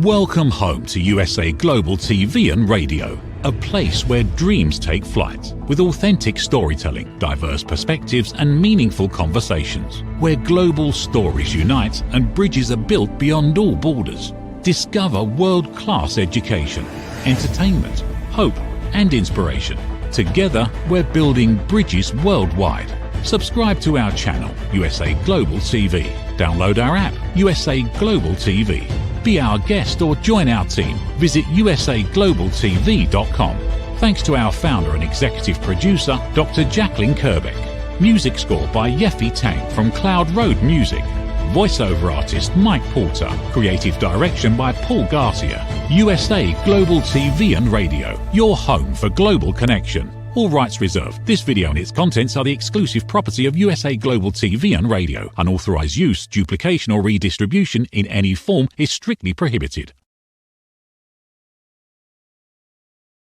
Welcome home to USA Global TV and Radio, a place where dreams take flight, with authentic storytelling, diverse perspectives and meaningful conversations, where global stories unite and bridges are built beyond all borders. Discover world-class education, entertainment, hope and inspiration. Together, we're building bridges worldwide. Subscribe to our channel, USA Global TV. Download our app, USA Global TV. Be our guest or join our team. Visit usaglobaltv.com. Thanks to our founder and executive producer, Dr. Jacalyn Kerbeck. Music score by Yeffy Tang from Cloud Road Music. Voiceover artist Mike Porter. Creative direction by Paul Garcia. USA Global TV and Radio, your home for global connection. All rights reserved. This video and its contents are the exclusive property of USA Global TV and Radio. Unauthorized use, duplication or redistribution in any form is strictly prohibited.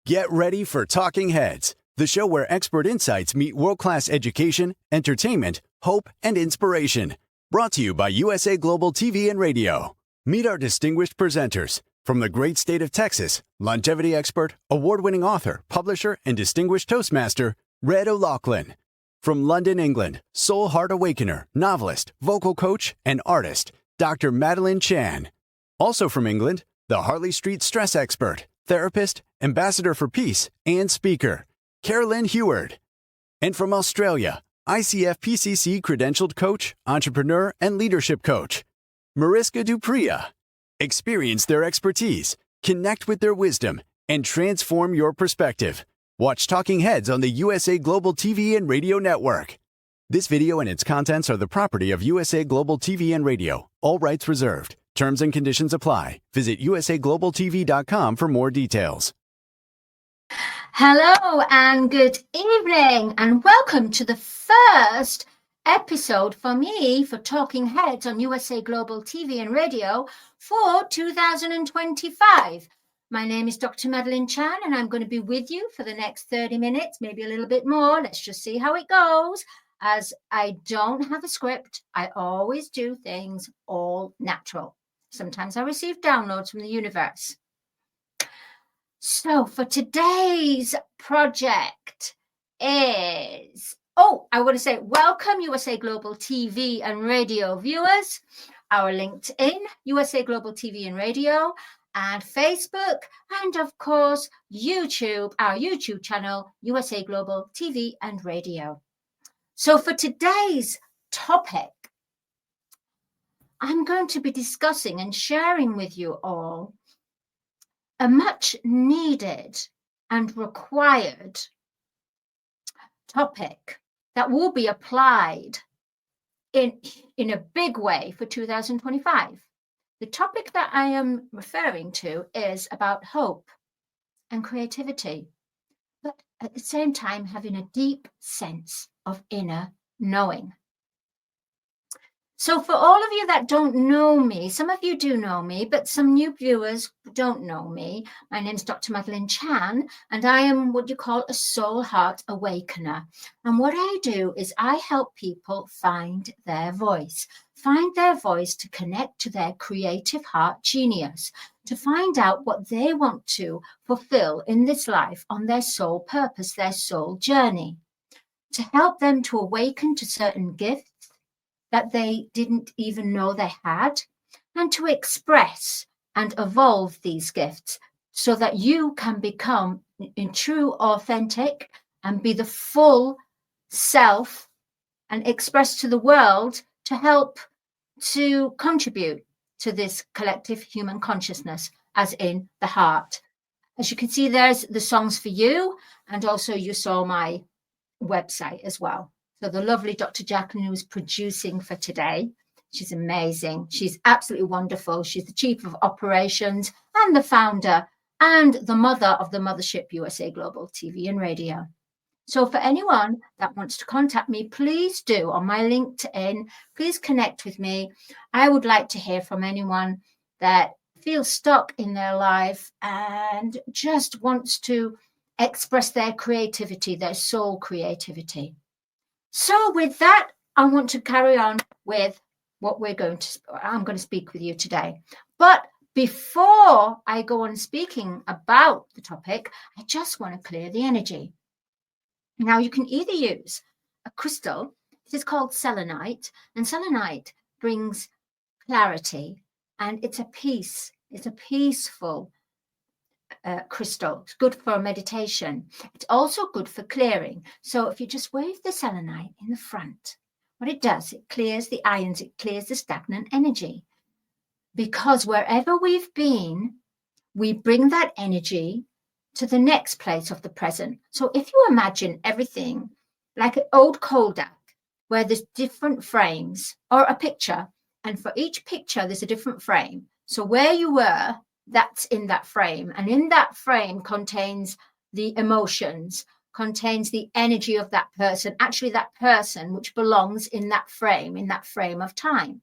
Get ready for Talking Heads, the show where expert insights meet world-class education, entertainment, hope, and inspiration. Brought to you by USA Global TV and Radio. Meet our distinguished presenters. From the great state of Texas, longevity expert, award-winning author, publisher, and distinguished Toastmaster, Red O'Loughlin. From London, England, soul heart awakener, novelist, vocal coach, and artist, Dr. Madeline Chan. Also from England, the Harley Street stress expert, therapist, ambassador for peace, and speaker, Carolyn Heward. And from Australia, ICF PCC credentialed coach, entrepreneur, and leadership coach, Mariska Dupria. Experience their expertise, connect with their wisdom, and transform your perspective. Watch Talking Heads on the USA Global TV and Radio Network. This video and its contents are the property of USA Global TV and Radio. All rights reserved. Terms and conditions apply. Visit usaglobaltv.com for more details. Hello and good evening and welcome to the first episode for me for Talking Heads on USA Global TV and Radio for 2025. My name is Dr. Madeline Chan and I'm going to be with you for the next 30 minutes, maybe a little bit more. Let's just see how it goes. As I don't have a script, I always do things all natural. Sometimes I receive downloads from the universe. So for today's project is... I want to say welcome USA Global TV and Radio viewers, our LinkedIn, USA Global TV and Radio, and Facebook, and of course, YouTube, our YouTube channel, USA Global TV and Radio. So for today's topic, I'm going to be discussing and sharing with you all a much needed and required topic that will be applied in a big way for 2025. The topic that I am referring to is about hope and creativity, but at the same time having a deep sense of inner knowing. So for all of you that don't know me, some of you do know me, but some new viewers don't know me. My name is Dr. Madeline Chan, and I am what you call a soul heart awakener. And what I do is I help people find their voice to connect to their creative heart genius, to find out what they want to fulfill in this life on their soul purpose, their soul journey, to help them to awaken to certain gifts that they didn't even know they had, and to express and evolve these gifts so that you can become in true, authentic, and be the full self and express to the world to help to contribute to this collective human consciousness, as in the heart. As you can see, there's the songs for you, and also you saw my website as well. So the lovely Dr. Jacalyn, who's producing for today, she's amazing. She's absolutely wonderful. She's the chief of operations and the founder and the mother of the mothership USA Global TV and Radio. So for anyone that wants to contact me, please do on my LinkedIn. Please connect with me. I would like to hear from anyone that feels stuck in their life and just wants to express their creativity, their soul creativity. So with that, I want to carry on with what I'm going to speak with you today. But before I go on speaking about the topic, I just want to clear the energy. Now, you can either use a crystal. It is called selenite, and selenite brings clarity, and it's a peace. It's a peaceful crystal. It's good for meditation. It's also good for clearing. So if you just wave the selenite in the front, what it does, it clears the ions, it clears the stagnant energy. Because wherever we've been, we bring that energy to the next place of the present. So if you imagine everything like an old Kodak, where there's different frames, or a picture, and for each picture, there's a different frame. So where you were, that's in that frame. And in that frame contains the emotions, contains the energy of that person, actually that person which belongs in that frame of time.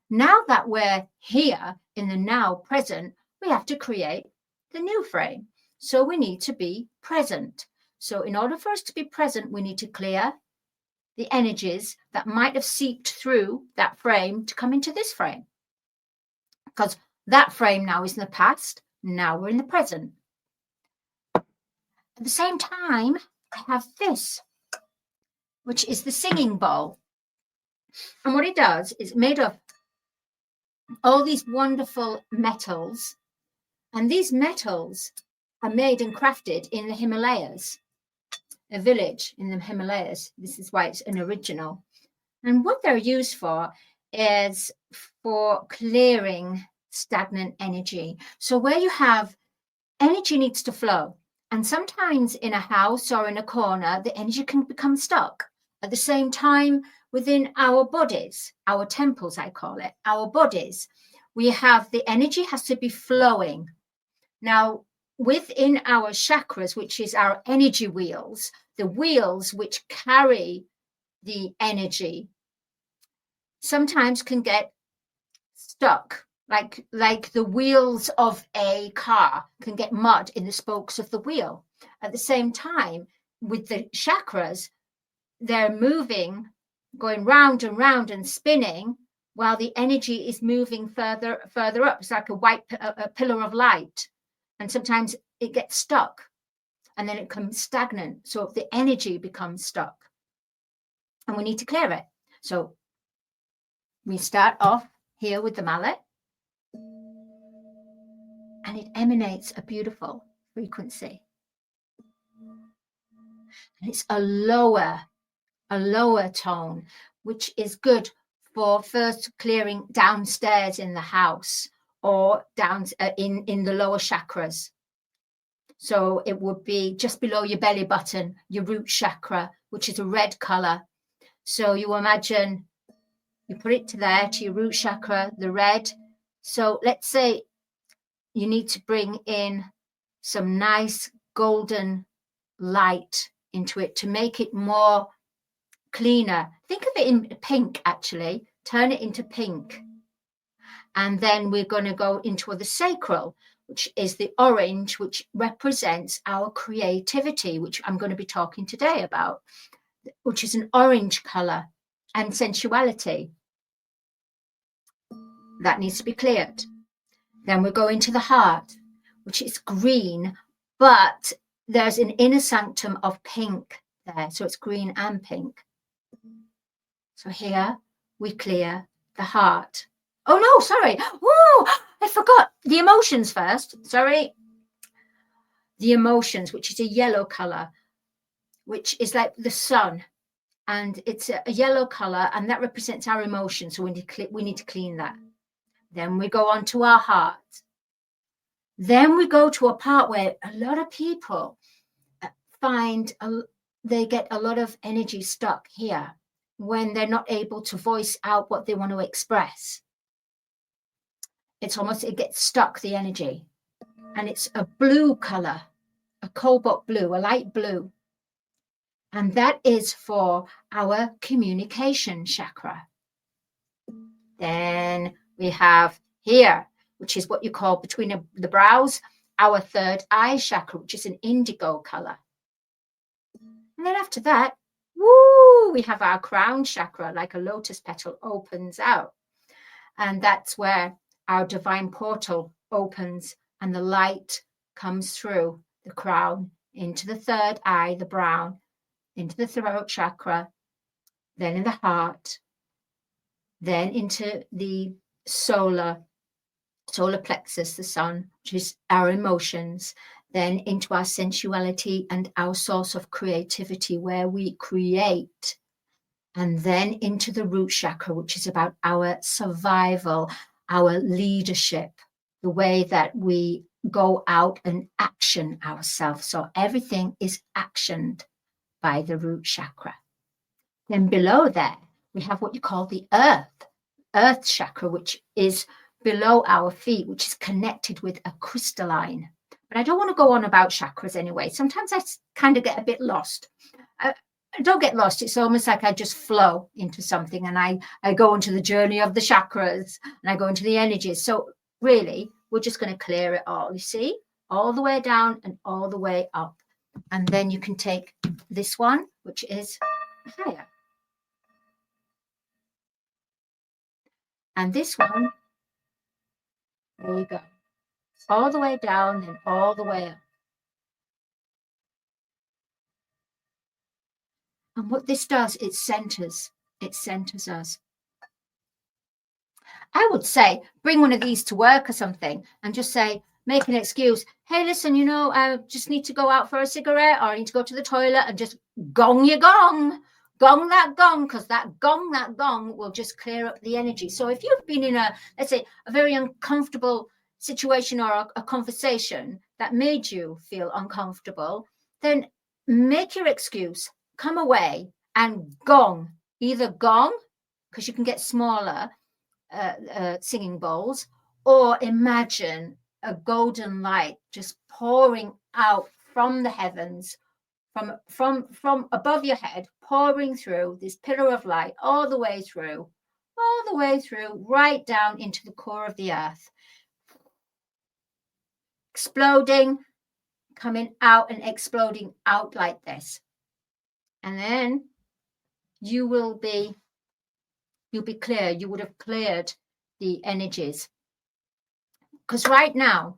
Now that we're here in the now present, we have to create the new frame. So we need to be present. So in order for us to be present, we need to clear the energies that might have seeped through that frame to come into this frame. Because that frame now is in the past, now we're in the present. At the same time, I have this, which is the singing bowl. And what it does is made of all these wonderful metals. And these metals are made and crafted in the Himalayas, a village in the Himalayas. This is why it's an original. And what they're used for is for clearing stagnant energy. So where you have energy needs to flow. And sometimes in a house or in a corner, the energy can become stuck. At the same time, within our bodies, our temples, I call it, our bodies, we have the energy has to be flowing. Now, within our chakras, which is our energy wheels, the wheels which carry the energy, sometimes can get stuck, like the wheels of a car can get mud in the spokes of the wheel. At the same time, with the chakras, they're moving, going round and round and spinning, while the energy is moving further up. It's like a pillar of light. And sometimes it gets stuck and then it becomes stagnant. So the energy becomes stuck and we need to clear it. So we start off here with the mallet, and it emanates a beautiful frequency. And it's a lower tone, which is good for first clearing downstairs in the house or down in the lower chakras. So it would be just below your belly button, your root chakra, which is a red color. So you imagine you put it to your root chakra, the red. So let's say you need to bring in some nice golden light into it to make it more cleaner. Think of it in pink, actually. Turn it into pink. And then we're going to go into the sacral, which is the orange, which represents our creativity, which I'm going to be talking today about, which is an orange color, and sensuality. That needs to be cleared. Then we go into the heart, which is green, but there's an inner sanctum of pink there. So it's green and pink. So here we clear the heart. Oh, no, sorry. Oh, I forgot the emotions first. Sorry. The emotions, which is a yellow color, which is like the sun. And it's a yellow color, and that represents our emotions. So we need to clean that. Then we go on to our heart. Then we go to a part where a lot of people find they get a lot of energy stuck here when they're not able to voice out what they want to express. It's almost, it gets stuck, the energy. And it's a blue color, a cobalt blue, a light blue. And that is for our communication chakra. Then we have here, which is what you call between the brows, our third eye chakra, which is an indigo color. And then after that, we have our crown chakra, like a lotus petal opens out. And that's where our divine portal opens and the light comes through the crown into the third eye, the brown, into the throat chakra, then in the heart, then into the solar plexus, the sun, which is our emotions, then into our sensuality and our source of creativity, where we create, and then into the root chakra, which is about our survival, our leadership, the way that we go out and action ourselves. So everything is actioned by the root chakra. Then below there, we have what you call the earth chakra, which is below our feet, which is connected with a crystalline. But I don't want to go on about chakras anyway. Sometimes I kind of get a bit lost. I don't get lost. It's almost like I just flow into something, and I go into the journey of the chakras, and I go into the energies. So really, we're just going to clear it all, you see, all the way down and all the way up. And then you can take this one, which is higher. And this one, there you go. All the way down and all the way up. And what this does, it centers us. I would say bring one of these to work or something and just say, make an excuse. Hey, listen, I just need to go out for a cigarette, or I need to go to the toilet, and just gong your gong. Gong that gong, because that gong will just clear up the energy. So if you've been in let's say, a very uncomfortable situation or a conversation that made you feel uncomfortable, then make your excuse, come away and gong. Either gong, because you can get smaller singing bowls, or imagine a golden light just pouring out from the heavens, from above your head, pouring through this pillar of light all the way through, right down into the core of the earth, exploding, coming out and exploding out like this. And then you'll be clear. You would have cleared the energies. Because right now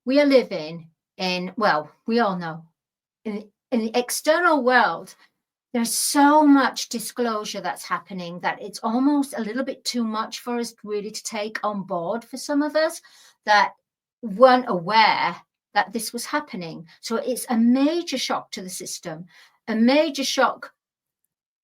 we are living in, well, we all know, in the external world, there's so much disclosure that's happening that it's almost a little bit too much for us really to take on board for some of us that weren't aware that this was happening. So it's a major shock to the system, a major shock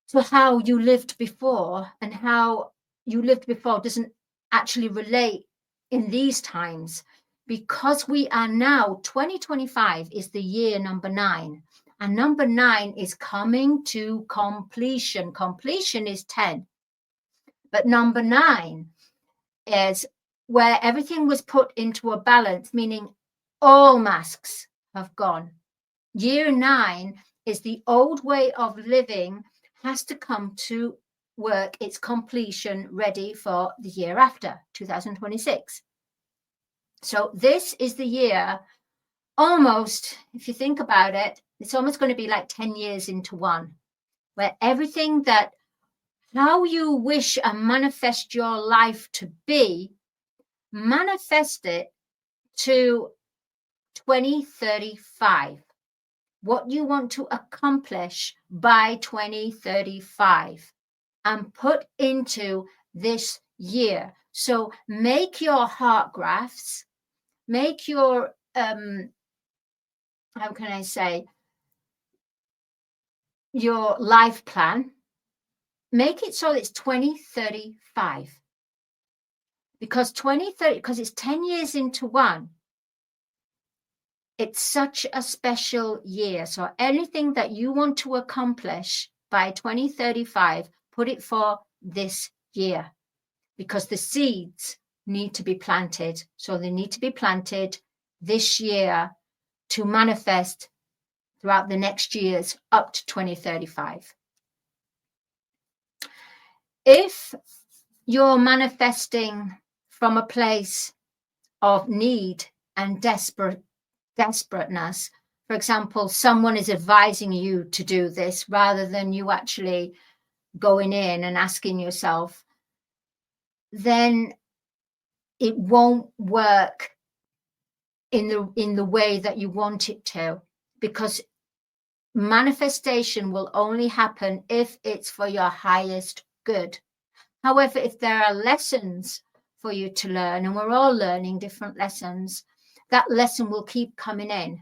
to how you lived before, and how you lived before doesn't actually relate in these times, because we are now, 2025 is the year number 9. And number 9 is coming to completion. Completion is 10. But number 9 is where everything was put into a balance, meaning all masks have gone. Year 9 is the old way of living has to come to work its completion, ready for the year after, 2026. So this is the year, almost, if you think about it, it's almost going to be like 10 years into one, where everything that, how you wish and manifest your life to be, manifest it to 2035. What you want to accomplish by 2035 and put into this year. So make your heart graphs, make your, how can I say, your life plan, make it so it's 2035. Because 2030, because it's 10 years into one, it's such a special year. So anything that you want to accomplish by 2035, put it for this year, because the seeds need to be planted. So they need to be planted this year to manifest throughout the next years up to 2035. If you're manifesting from a place of need and desperateness, for example, someone is advising you to do this rather than you actually going in and asking yourself, then it won't work in the way that you want it to, because manifestation will only happen if it's for your highest good. However, if there are lessons for you to learn, and we're all learning different lessons, that lesson will keep coming in.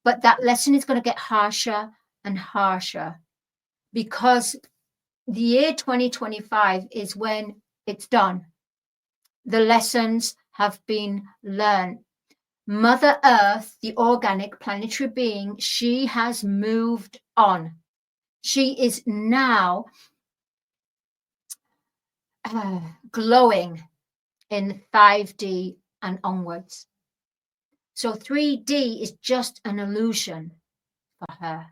But that lesson is going to get harsher and harsher, because the year 2025 is when it's done. The lessons have been learned. Mother Earth, the organic planetary being, she has moved on. She is now glowing in 5D and onwards. So 3D is just an illusion for her.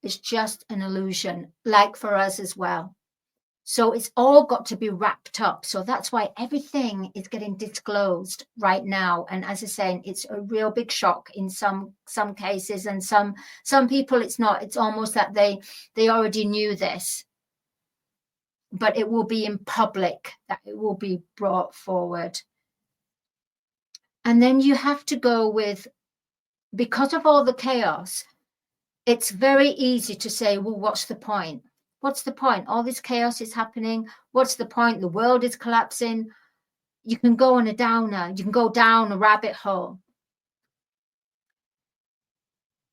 It's just an illusion, like for us as well. So it's all got to be wrapped up. So that's why everything is getting disclosed right now. And as I say, it's a real big shock in some cases, and some people it's not. It's almost that they already knew this, but it will be in public, that it will be brought forward. And then you have to go with, because of all the chaos, it's very easy to say, well, what's the point? What's the point? All this chaos is happening. What's the point? The world is collapsing. You can go on a downer. You can go down a rabbit hole.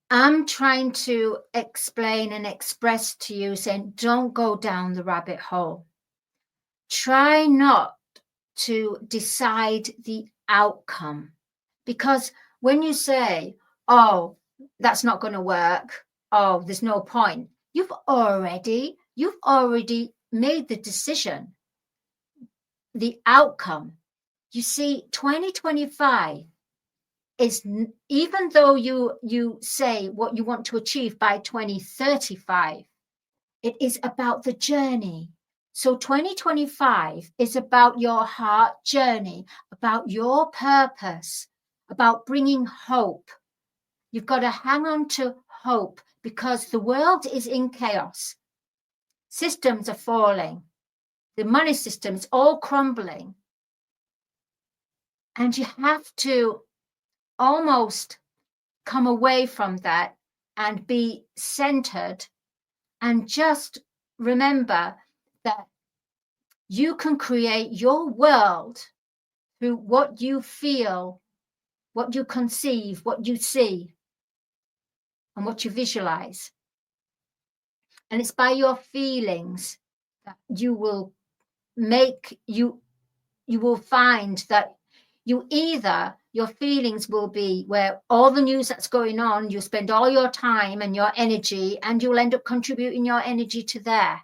I'm trying to explain and express to you, saying, don't go down the rabbit hole. Try not to decide the outcome. Because when you say, oh, that's not going to work, oh, there's no point, you've already made the decision, the outcome. You see, 2025 is, even though you say what you want to achieve by 2035, it is about the journey. So 2025 is about your heart journey, about your purpose, about bringing hope. You've got to hang on to hope, because the world is in chaos. Systems are falling. The money system is all crumbling. And you have to almost come away from that and be centered, and just remember that you can create your world through what you feel, what you conceive, what you see, and what you visualize. And it's by your feelings that you will find that your feelings will be where all the news that's going on, you spend all your time and your energy, and you'll end up contributing your energy to there.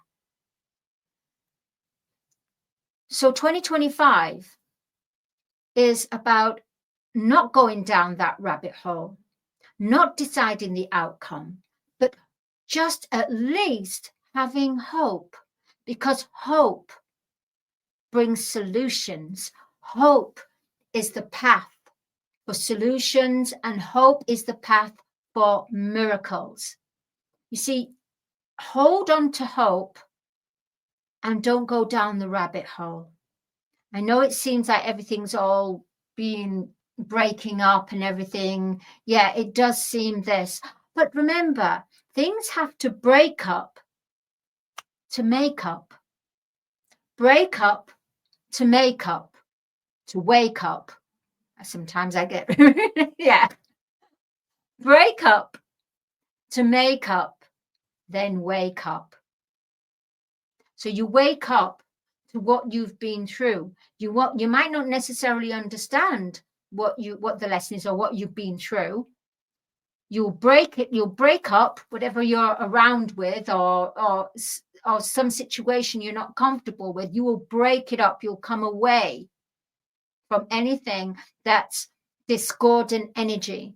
So 2025 is about not going down that rabbit hole, not deciding the outcome, but just at least having hope, because hope brings solutions. Hope is the path for solutions, and hope is the path for miracles. You see, hold on to hope and don't go down the rabbit hole. I know it seems like everything's all being breaking up and everything. Yeah, it does seem this. But remember, things have to break up to make up. Break up to make up, to wake up. Sometimes I get, yeah. Break up to make up, then wake up. So you wake up to what you've been through. You might not necessarily understand what the lesson is or what you've been through. You'll break up whatever you're around with, or some situation you're not comfortable with. You will break it up. You'll come away from anything that's discordant energy,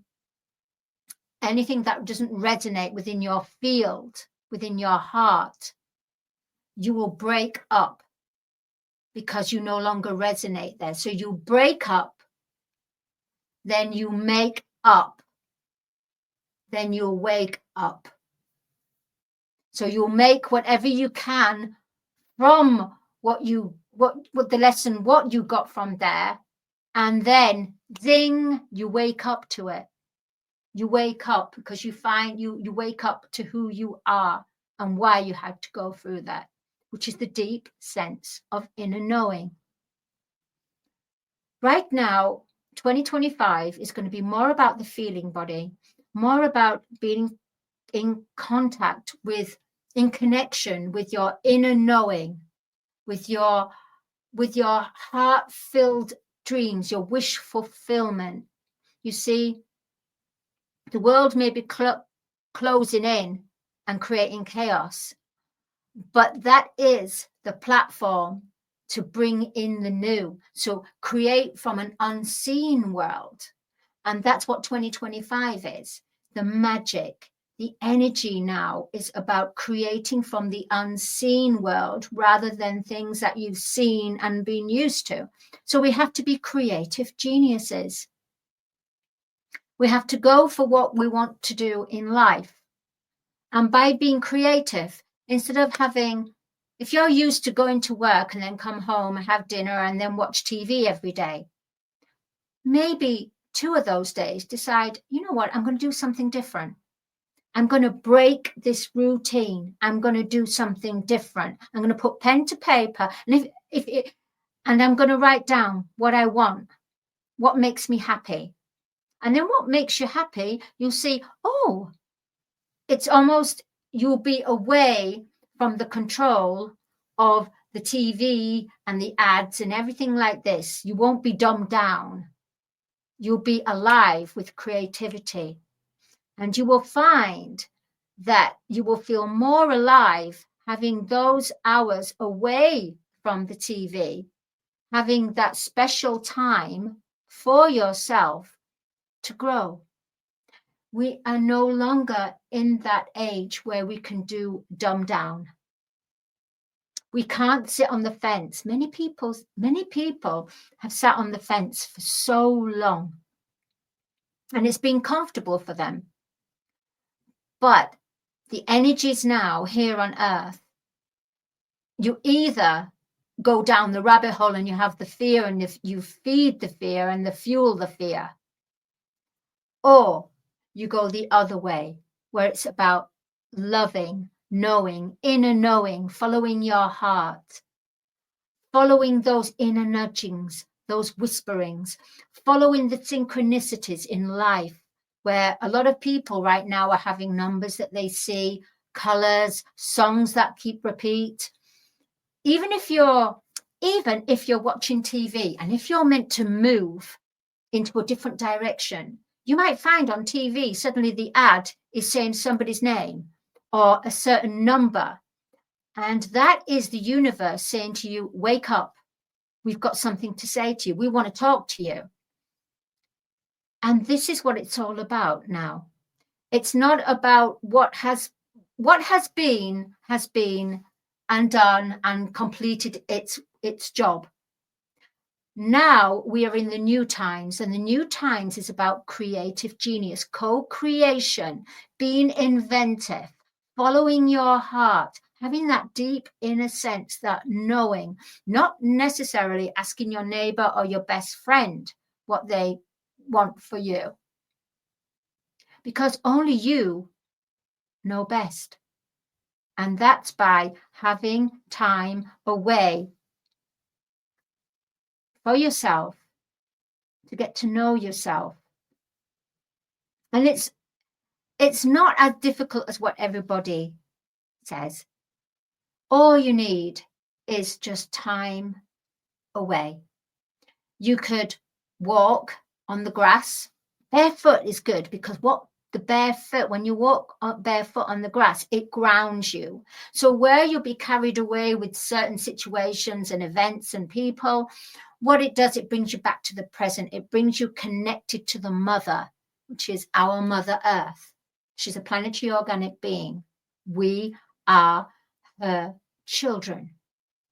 anything that doesn't resonate within your field, within your heart. You will break up because you no longer resonate there. So you break up, then you make up, then you'll wake up. So you'll make whatever you can from what the lesson, what you got from there, And then, zing, you wake up to it. You wake up because you find you wake up to who you are and why you had to go through that, which is the deep sense of inner knowing. Right now, 2025 is going to be more about the feeling body, more about being in contact with, in connection with your inner knowing, with your heart-filled dreams, your wish fulfillment. You see, the world may be closing in and creating chaos, but that is the platform to bring in the new. So create from an unseen world. And that's what 2025 is. The magic, the energy now is about creating from the unseen world rather than things that you've seen and been used to. So we have to be creative geniuses. We have to go for what we want to do in life. And by being creative, instead of having, if you're used to going to work and then come home and have dinner and then watch TV every day, maybe 2 of those days decide, you know what, I'm going to do something different. I'm going to break this routine. I'm going to do something different. I'm going to put pen to paper, and and I'm going to write down what I want, what makes me happy. And then what makes you happy, you'll see, oh, it's almost, you'll be away from the control of the TV and the ads and everything like this. You won't be dumbed down. You'll be alive with creativity. And you will find that you will feel more alive having those hours away from the TV, having that special time for yourself to grow. We are no longer in that age where we can do dumb down. We can't sit on the fence. Many people have sat on the fence for so long, and it's been comfortable for them. But the energies now here on earth, you either go down the rabbit hole and you have the fear and you feed the fear and fuel the fear, or you go the other way, where it's about loving, knowing, inner knowing, following your heart, following those inner nudgings, those whisperings, following the synchronicities in life, where a lot of people right now are having numbers that they see, colors, songs that keep repeat. Even if you're watching TV and if you're meant to move into a different direction, you might find on TV suddenly the ad is saying somebody's name or a certain number. And that is the universe saying to you, wake up. We've got something to say to you. We want to talk to you. And this is what it's all about now. It's not about what has been and done and completed its job. Now we are in the new times, and the new times is about creative genius, co-creation, being inventive, following your heart, having that deep inner sense, that knowing, not necessarily asking your neighbor or your best friend what they want for you, because only you know best. And that's by having time away for yourself, to get to know yourself. And it's not as difficult as what everybody says. All you need is just time away. You could walk on the grass. Barefoot is good, because when you walk barefoot on the grass, it grounds you. So where you'll be carried away with certain situations and events and people, what it does, it brings you back to the present. It brings you connected to the mother, which is our Mother Earth. She's a planetary organic being. We are her children.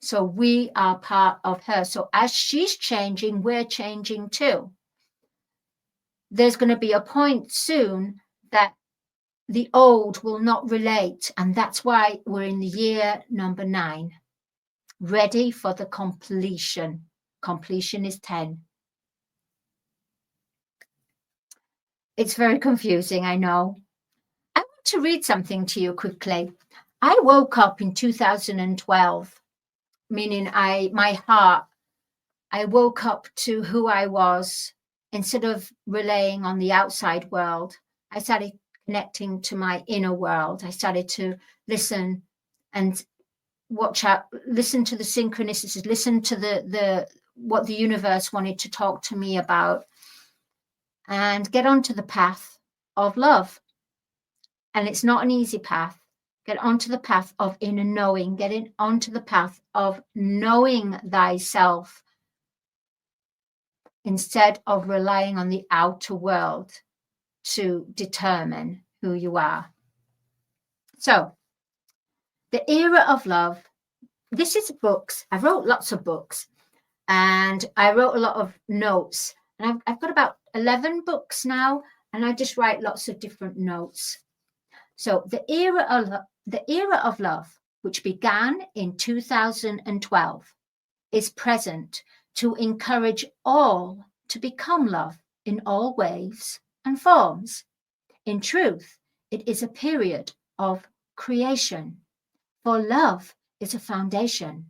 So we are part of her. So as she's changing, we're changing too. There's going to be a point soon that the old will not relate. And that's why we're in the year number 9, ready for the completion. Completion is 10. It's very confusing, I know. I want to read something to you quickly. I woke up in 2012, meaning my heart, I woke up to who I was. Instead of relying on the outside world, I started connecting to my inner world. I started to listen and watch out, listen to the synchronicities, listen to the what the universe wanted to talk to me about, and get onto the path of love. And it's not an easy path. Get onto the path of inner knowing, getting onto the path of knowing thyself instead of relying on the outer world to determine who you are. So, the era of love, this is books. I wrote lots of books and I wrote a lot of notes. And I've got about 11 books now, and I just write lots of different notes. So, the era of love, which began in 2012, is present to encourage all to become love in all ways and forms. In truth, it is a period of creation, for love is a foundation,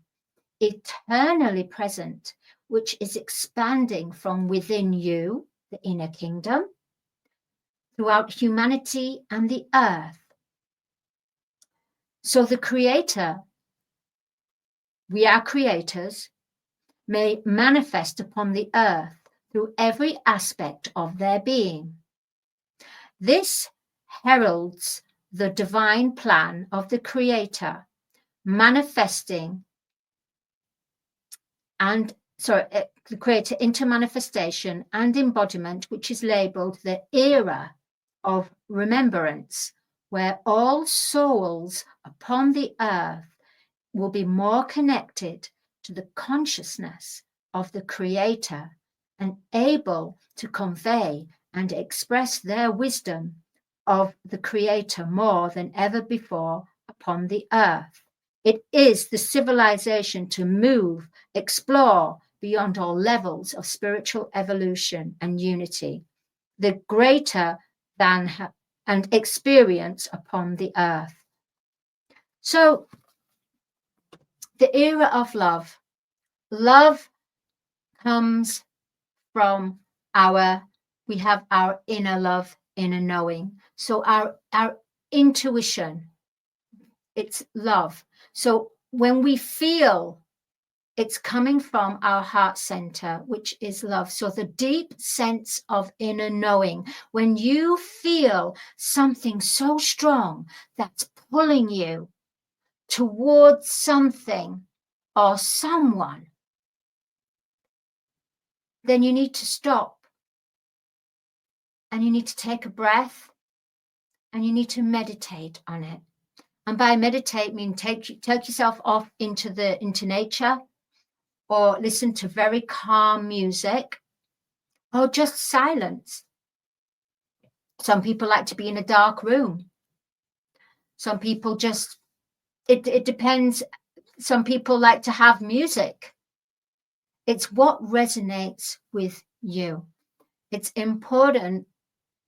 eternally present, which is expanding from within you, the inner kingdom, throughout humanity and the earth. So the Creator, we are creators, may manifest upon the earth through every aspect of their being. This heralds the divine plan of the Creator manifesting the Creator into manifestation and embodiment, which is labeled the era of remembrance, where all souls upon the earth will be more connected to the consciousness of the Creator and able to convey and express their wisdom of the Creator more than ever before upon the earth. It is the civilization to move, explore beyond all levels of spiritual evolution and unity, the greater than and experience upon the earth. So, the era of love. Love comes from we have our inner love, inner knowing. So our intuition, it's love. So when we feel, it's coming from our heart center, which is love. So the deep sense of inner knowing, when you feel something so strong that's pulling you towards something or someone, then you need to stop and you need to take a breath and you need to meditate on it. And by meditate, I mean take yourself off into nature, or listen to very calm music, or just silence. Some people like to be in a dark room. Some people it depends. Some people like to have music. It's what resonates with you. It's important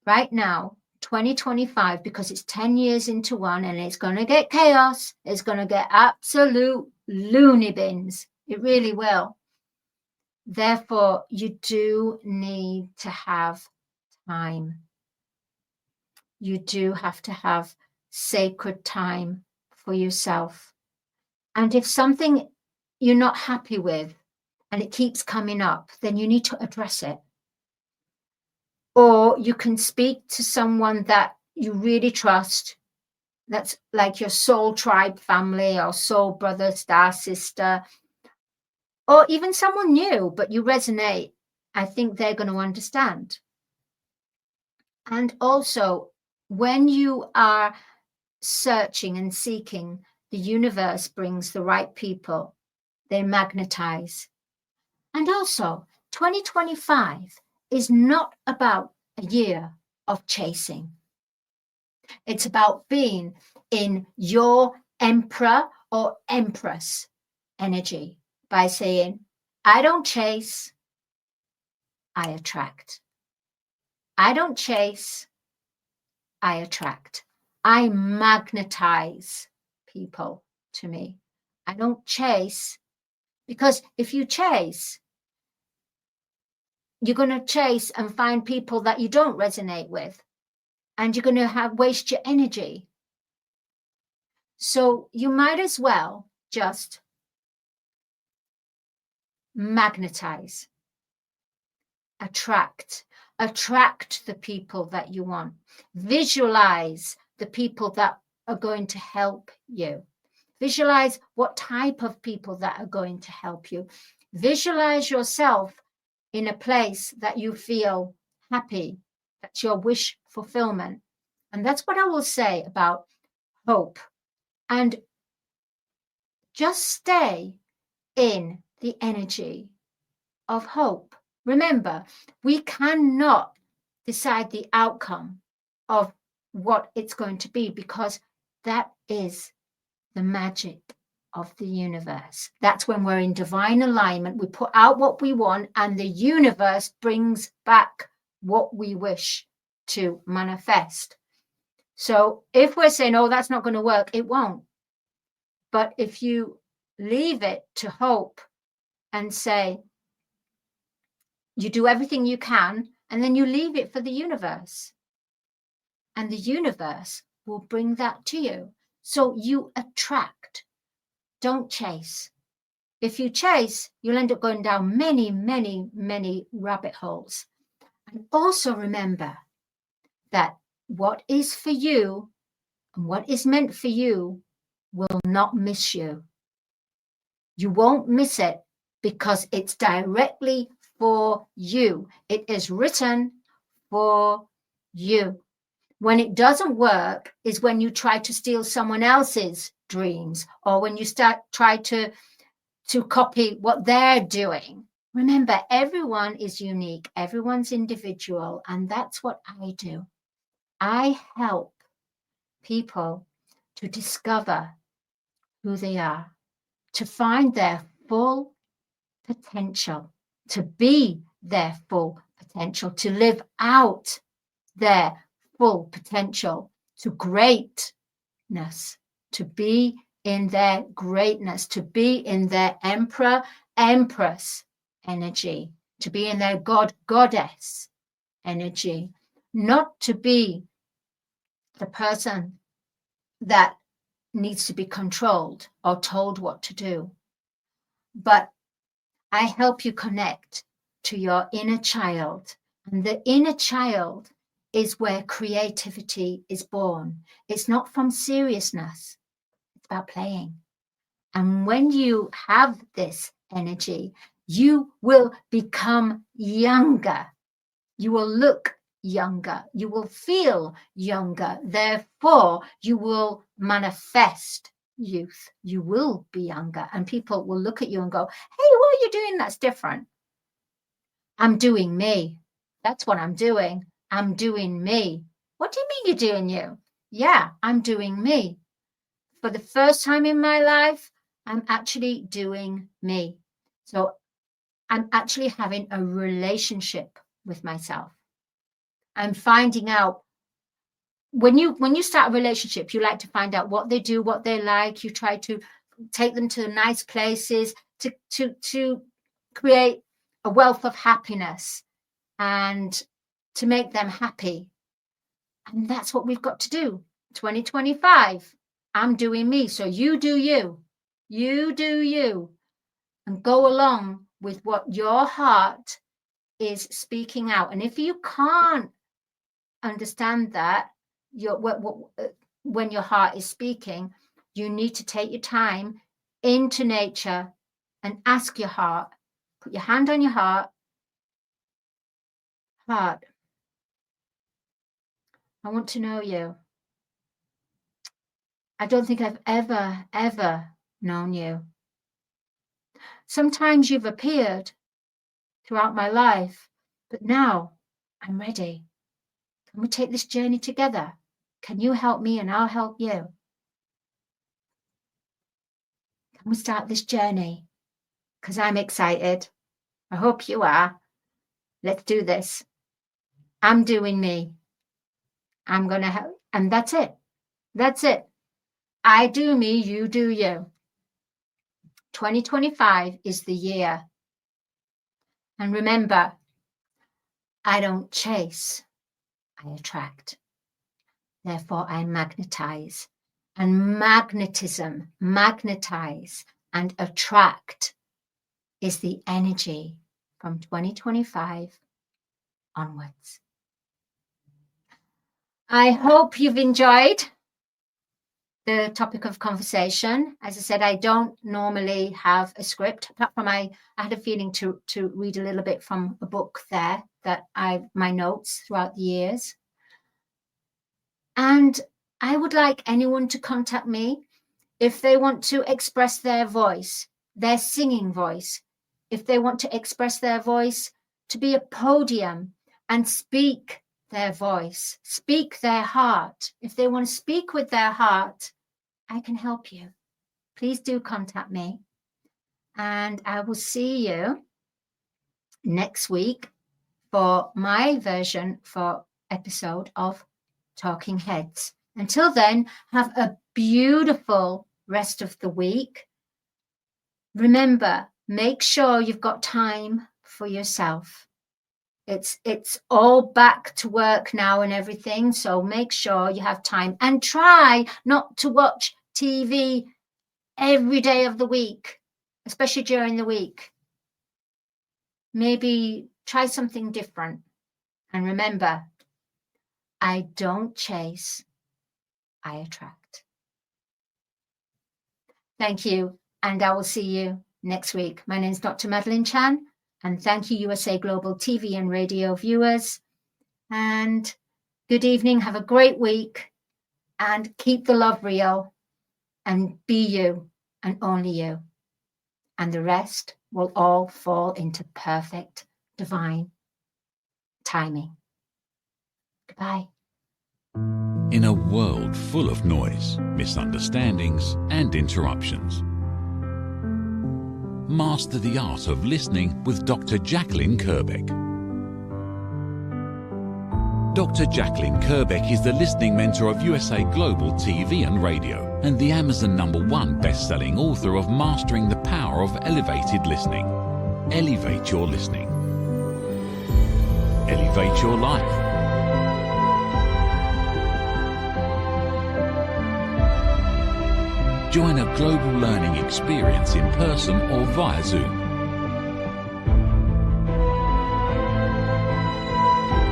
right now, 2025, because it's 10 years into one, and it's going to get chaos. It's going to get absolute loony bins. It really will. Therefore, you do need to have time. You do have to have sacred time for yourself. And if something you're not happy with and it keeps coming up, then you need to address it. Or you can speak to someone that you really trust, that's like your soul tribe family or soul brother, star sister, or even someone new, but you resonate. I think they're going to understand. And also, when you are searching and seeking, the universe brings the right people. They magnetize. And also, 2025 is not about a year of chasing. It's about being in your emperor or empress energy by saying, I don't chase, I attract. I don't chase, I attract. I magnetize people to me. I don't chase, because if you chase, you're going to chase and find people that you don't resonate with, and you're going to waste your energy. So you might as well just magnetize, attract the people that you want. Visualize the people that are going to help you. Visualize what type of people that are going to help you. Visualize yourself in a place that you feel happy. That's your wish fulfillment. And that's what I will say about hope. And just stay in the energy of hope. Remember, we cannot decide the outcome of what it's going to be, because that is the magic of the universe. That's when we're in divine alignment. We put out what we want, and the universe brings back what we wish to manifest. So if we're saying, oh, that's not going to work, it won't. But if you leave it to hope and say, you do everything you can, and then you leave it for the universe, and the universe will bring that to you. So you attract, don't chase. If you chase, you'll end up going down many, many, many rabbit holes. And also remember that what is for you and what is meant for you will not miss you. You won't miss it, because it's directly for you. It is written for you. When it doesn't work is when you try to steal someone else's dreams, or when you try to copy what they're doing. Remember, everyone is unique, everyone's individual, and that's what I do. I help people to discover who they are, to find their full potential, to be their full potential, to live out their full potential to greatness, to be in their greatness, to be in their emperor, empress energy, to be in their god, goddess energy, not to be the person that needs to be controlled or told what to do. But I help you connect to your inner child, and the inner child is where creativity is born. It's not from seriousness, it's about playing. And when you have this energy, you will become younger. You will look younger. You will feel younger. Therefore, you will manifest youth. You will be younger, and people will look at you and go, hey, what are you doing that's different? I'm doing me. That's what I'm doing. I'm doing me. What do you mean you're doing you? Yeah, I'm doing me. For the first time in my life, I'm actually doing me. So I'm actually having a relationship with myself. I'm finding out, when you start a relationship, you like to find out what they do, what they like. You try to take them to nice places to create a wealth of happiness and to make them happy. And that's what we've got to do. 2025, I'm doing me. So you do you. You do you. And go along with what your heart is speaking out. And if you can't understand that, when your heart is speaking, you need to take your time into nature and ask your heart. Put your hand on your heart. Heart, I want to know you. I don't think I've ever known you. Sometimes you've appeared throughout my life, but now I'm ready. Can we take this journey together? Can you help me and I'll help you? Can we start this journey? Because I'm excited. I hope you are. Let's do this. I'm doing me. I'm going to help. And that's it. That's it. I do me, you do you. 2025 is the year. And remember, I don't chase, I attract. Therefore, I magnetize. And magnetism, magnetize and attract is the energy from 2025 onwards. I hope you've enjoyed the topic of conversation. As I said, I don't normally have a script, apart from I had a feeling to read a little bit from a book there that my notes throughout the years. And I would like anyone to contact me if they want to express their voice, their singing voice, if they want to express their voice, to be a podium and speak their voice, speak their heart. If they want to speak with their heart, I can help you. Please do contact me. And I will see you next week for my version for episode of Talking Heads. Until then, have a beautiful rest of the week. Remember, make sure you've got time for yourself. It's all back to work now and everything, so make sure you have time and try not to watch TV every day of the week, especially during the week. Maybe try something different. And remember, I don't chase, I attract. Thank you, and I will see you next week. My name is Dr. Madeline Chan, and thank you, USA Global TV and radio viewers. And good evening, have a great week, and keep the love real, and be you, and only you. And the rest will all fall into perfect, divine timing. Goodbye. In a world full of noise, misunderstandings, and interruptions, master the art of listening with Dr. Jacalyn Kerbeck. Dr. Jacalyn Kerbeck is the listening mentor of USA Global TV and radio and the Amazon #1 best-selling author of Mastering the Power of Elevated Listening. Elevate your listening. Elevate your life. Join a global learning experience in person or via Zoom.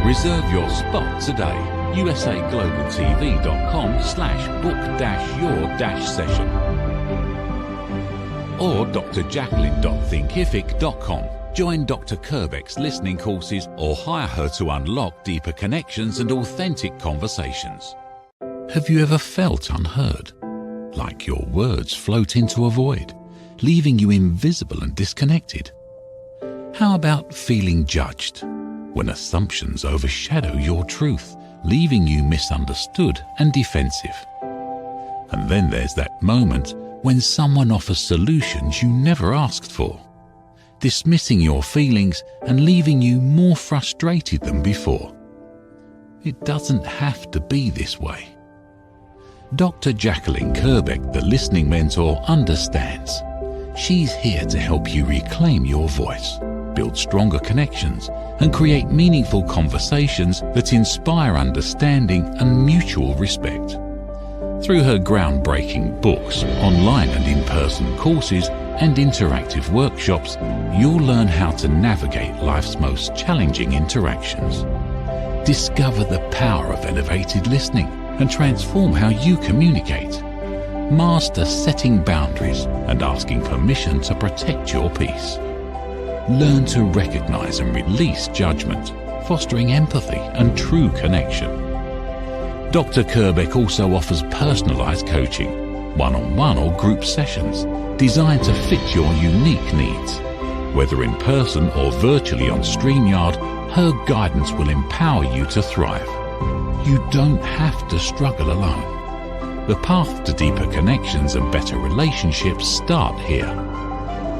Reserve your spot today. usaglobaltv.com/book-your-session or drjacalyn.thinkific.com. Join Dr. Kerbeck's listening courses or hire her to unlock deeper connections and authentic conversations. Have you ever felt unheard? Like your words float into a void, leaving you invisible and disconnected? How about feeling judged, when assumptions overshadow your truth, leaving you misunderstood and defensive? And then there's that moment when someone offers solutions you never asked for, dismissing your feelings and leaving you more frustrated than before. It doesn't have to be this way. Dr. Jacalyn Kerbeck, the listening mentor, understands. She's here to help you reclaim your voice, build stronger connections, and create meaningful conversations that inspire understanding and mutual respect. Through her groundbreaking books, online and in-person courses, and interactive workshops, you'll learn how to navigate life's most challenging interactions. Discover the power of elevated listening and transform how you communicate. Master setting boundaries and asking permission to protect your peace. Learn to recognize and release judgment, fostering empathy and true connection. Dr. Kerbeck also offers personalized coaching, one-on-one or group sessions designed to fit your unique needs. Whether in person or virtually on StreamYard, her guidance will empower you to thrive. You don't have to struggle alone. The path to deeper connections and better relationships start here.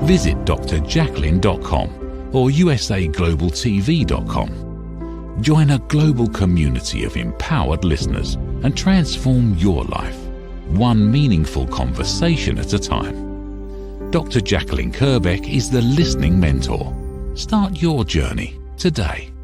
Visit drjacalyn.com or usaglobaltv.com. Join a global community of empowered listeners and transform your life, one meaningful conversation at a time. Dr. Jacalyn Kerbeck is the listening mentor. Start your journey today.